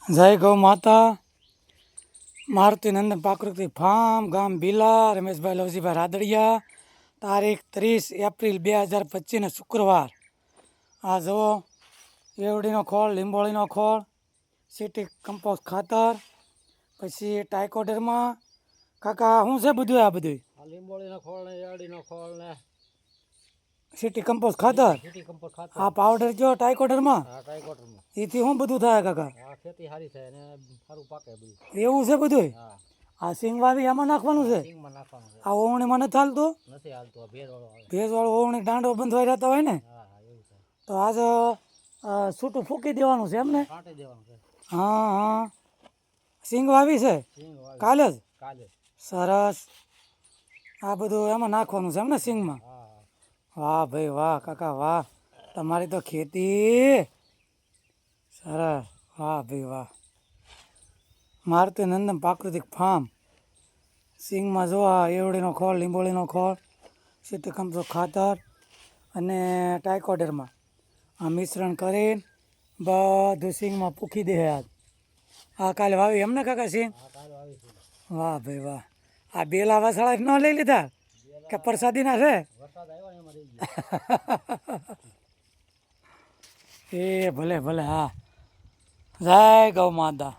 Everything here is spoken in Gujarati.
જય ગૌ માતા. મારુતિ નંદન પ્રાકૃતિક ફાર્મ, ગામ ભીલા, રમેશભાઈ લવજીભાઈ રાદડિયા. તારીખ 30 એપ્રિલ 2025 શુક્રવાર. આ જુઓ એવડીનો ખોળ, લીંબોળીનો ખોળ, સિટી કમ્પોસ્ટ ખાતર, પછી ટાઇકોડરમાં. કાકા શું છે બધું? આ બધું લીંબોળીનો ખોળ ને એરડીનો ખોળ ને સિટી કમ્પોસ્ટ ખાતર. આ પાવડર જો ટાઇકોડરમાં, એથી શું બધું થાય કાકા? ખેતી સારી થાય ને સારું પાકે બધું. એવું છે બધું? આ સિંગ વાવી એમાં નાખવાનું છે? આ ઓવણીમાં નથી હાલતું? નથી હાલતું. ભેજવાળો ઓવણી દાંડો બંધવાઈ રહેતા હોય ને, તો આજ છૂટું ફૂકી દેવાનું છે એમને? હા હા. સિંગ વાવી છે કાલે જ? સરસ. આ બધું એમાં નાખવાનું છે એમને સિંગમાં? વાહ ભાઈ વાહ કાકા વાહ, તમારી તો ખેતી સરસ. વાહ ભાઈ વાહ. મારુતિ નંદન પ્રાકૃતિક ફાર્મ. સિંગમાં જો આ એવડીનો ખોળ, લીંબોળીનો ખોળ, સિટી કમ્પોસ્ટ ખાતર અને ટાઇકોડરમાં આ મિશ્રણ કરીને બધું સિંગમાં પૂકી દે. આ કાલે વાવી એમને કાકા સિંગ? વાહ ભાઈ વાહ. આ બેલા વસાળા ન લઈ લીધા કે પ્રસાદીના છે? એ ભલે ભલે. હા, જય ગૌ માતા.